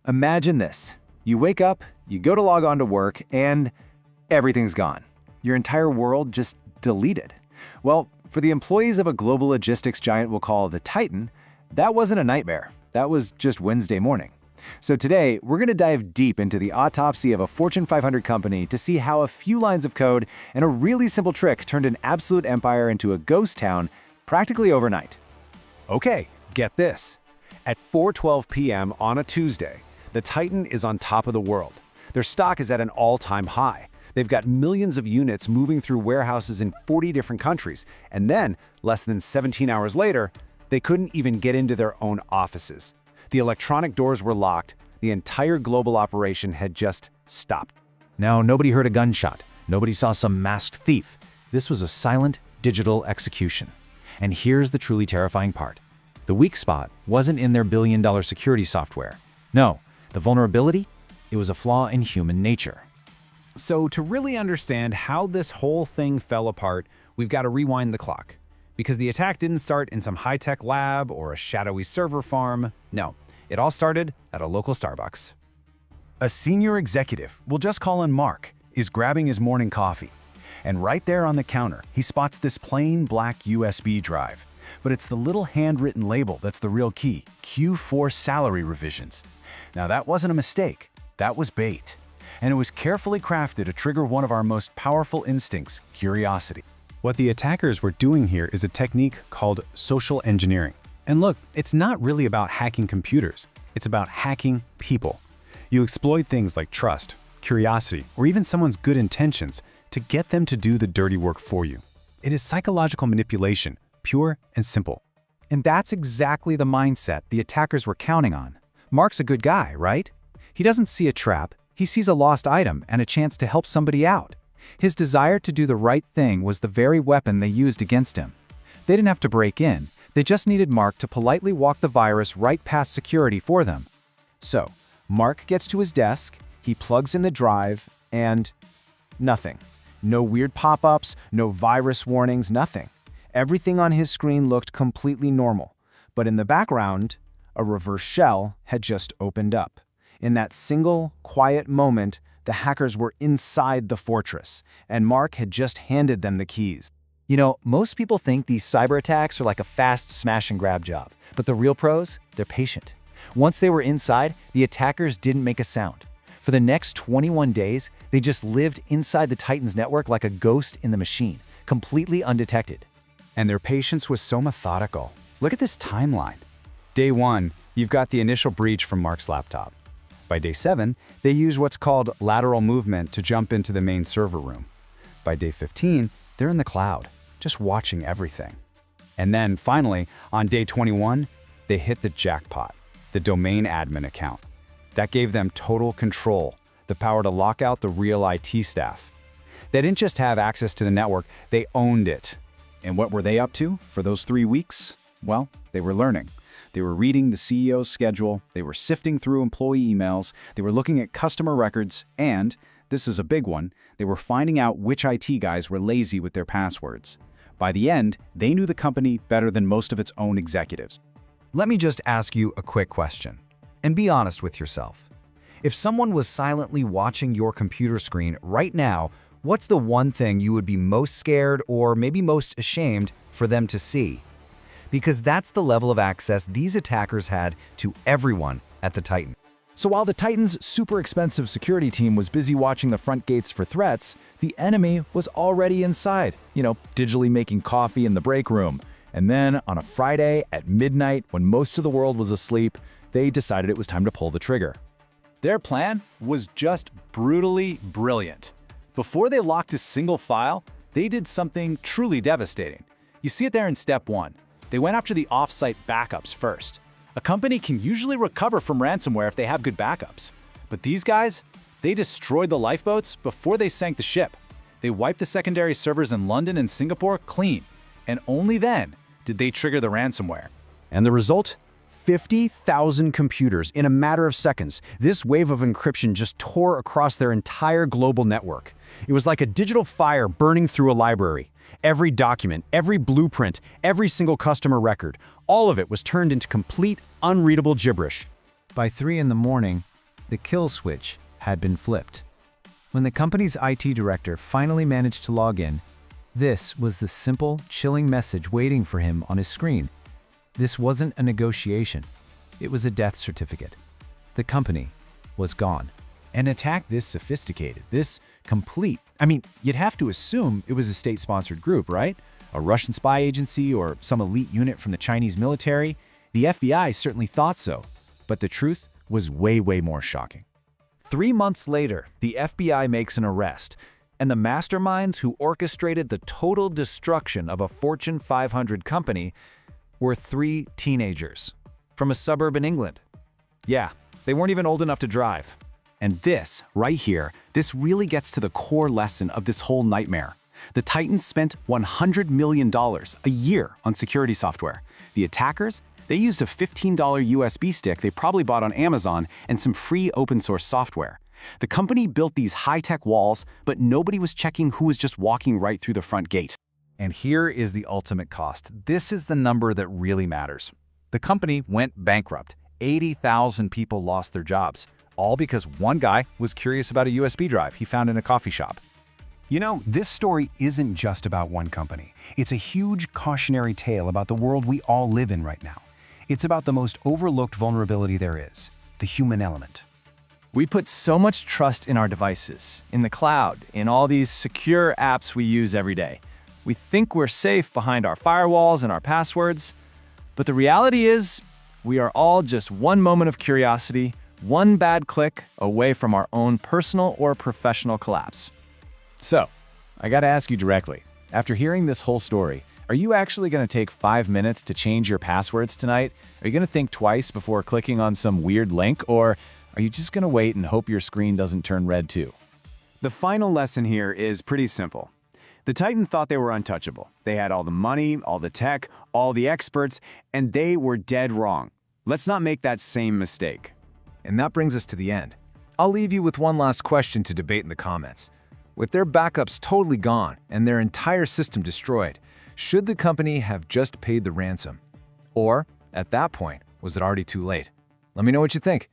Imagine this. You wake up, you go to log on to work, and everything's gone. Your entire world just deleted. Well, for the employees of a global logistics giant we'll call the Titan, that wasn't a nightmare. That was just Wednesday morning. So today, we're going to dive deep into the autopsy of a Fortune 500 company to see how a few lines of code and a really simple trick turned an absolute empire into a ghost town practically overnight. Okay, get this. At 4:12 p.m. on a Tuesday, the Titan is on top of the world. Their stock is at an all-time high. They've got millions of units moving through warehouses in 40 different countries. And then, less than 17 hours later, they couldn't even get into their own offices. The electronic doors were locked. The entire global operation had just stopped. Now, nobody heard a gunshot. Nobody saw some masked thief. This was a silent, digital execution. And here's the truly terrifying part. The weak spot wasn't in their billion-dollar security software. No, the vulnerability? It was a flaw in human nature. So to really understand how this whole thing fell apart, we've got to rewind the clock. Because the attack didn't start in some high-tech lab or a shadowy server farm. No, it all started at a local Starbucks. A senior executive, we'll just call him Mark, is grabbing his morning coffee. And right there on the counter, he spots this plain black USB drive. But it's the little handwritten label that's the real key, Q4 salary revisions. Now that wasn't a mistake, that was bait. And it was carefully crafted to trigger one of our most powerful instincts, curiosity. What the attackers were doing here is a technique called social engineering. And look, it's not really about hacking computers. It's about hacking people. You exploit things like trust, curiosity, or even someone's good intentions to get them to do the dirty work for you. It is psychological manipulation, pure and simple. And that's exactly the mindset the attackers were counting on. Mark's a good guy, right? He doesn't see a trap. He sees a lost item and a chance to help somebody out. His desire to do the right thing was the very weapon they used against him. They didn't have to break in. They just needed Mark to politely walk the virus right past security for them. So, Mark gets to his desk, he plugs in the drive, and nothing. No weird pop-ups, no virus warnings, nothing. Everything on his screen looked completely normal. But in the background, a reverse shell had just opened up. In that single, quiet moment, the hackers were inside the fortress, and Mark had just handed them the keys. You know, most people think these cyber attacks are like a fast smash-and-grab job. But the real pros, they're patient. Once they were inside, the attackers didn't make a sound. For the next 21 days, they just lived inside the Titan's network like a ghost in the machine, completely undetected. And their patience was so methodical. Look at this timeline. Day 1, you've got the initial breach from Mark's laptop. By day 7, they use what's called lateral movement to jump into the main server room. By day 15, they're in the cloud, just watching everything. And then finally, on day 21, they hit the jackpot, the domain admin account. That gave them total control, the power to lock out the real IT staff. They didn't just have access to the network, they owned it. And what were they up to for those 3 weeks? Well, they were learning. They were reading the CEO's schedule, they were sifting through employee emails, they were looking at customer records, and, this is a big one, they were finding out which IT guys were lazy with their passwords. By the end, they knew the company better than most of its own executives. Let me just ask you a quick question, and be honest with yourself. If someone was silently watching your computer screen right now, what's the one thing you would be most scared or maybe most ashamed for them to see? Because that's the level of access these attackers had to everyone at the Titan. So while the Titan's super expensive security team was busy watching the front gates for threats, the enemy was already inside, digitally making coffee in the break room. And then on a Friday at midnight, when most of the world was asleep, they decided it was time to pull the trigger. Their plan was just brutally brilliant. Before they locked a single file, they did something truly devastating. You see it there in step 1. They went after the off-site backups first. A company can usually recover from ransomware if they have good backups. But these guys, they destroyed the lifeboats before they sank the ship. They wiped the secondary servers in London and Singapore clean. And only then did they trigger the ransomware. And the result? 50,000 computers in a matter of seconds. This wave of encryption just tore across their entire global network. It was like a digital fire burning through a library. Every document, every blueprint, every single customer record, all of it was turned into complete, unreadable gibberish. By 3 in the morning, The kill switch had been flipped. When the company's IT director finally managed to log in, this was the simple, chilling message waiting for him on his screen. This wasn't a negotiation. It was a death certificate. The company was gone. An attack this sophisticated, this complete, I mean, you'd have to assume it was a state-sponsored group, right? A Russian spy agency or some elite unit from the Chinese military. The FBI certainly thought so, but the truth was way more shocking. 3 months later, the FBI makes an arrest, and the masterminds who orchestrated the total destruction of a Fortune 500 company were 3 teenagers from a suburb in England. Yeah, they weren't even old enough to drive. And this, right here, this really gets to the core lesson of this whole nightmare. The Titans spent $100 million a year on security software. The attackers, they used a $15 USB stick they probably bought on Amazon and some free open-source software. The company built these high-tech walls, but nobody was checking who was just walking right through the front gate. And here is the ultimate cost. This is the number that really matters. The company went bankrupt. 80,000 people lost their jobs, all because one guy was curious about a USB drive he found in a coffee shop. You know, this story isn't just about one company. It's a huge cautionary tale about the world we all live in right now. It's about the most overlooked vulnerability there is, the human element. We put so much trust in our devices, in the cloud, in all these secure apps we use every day. We think we're safe behind our firewalls and our passwords, but the reality is we are all just one moment of curiosity, one bad click away from our own personal or professional collapse. So, I gotta ask you directly, after hearing this whole story, are you actually gonna take 5 minutes to change your passwords tonight? Are you gonna think twice before clicking on some weird link, or are you just gonna wait and hope your screen doesn't turn red too? The final lesson here is pretty simple. The Titan thought they were untouchable. They had all the money, all the tech, all the experts, and they were dead wrong. Let's not make that same mistake. And that brings us to the end. I'll leave you with one last question to debate in the comments. With their backups totally gone and their entire system destroyed, should the company have just paid the ransom? Or, at that point, was it already too late? Let me know what you think.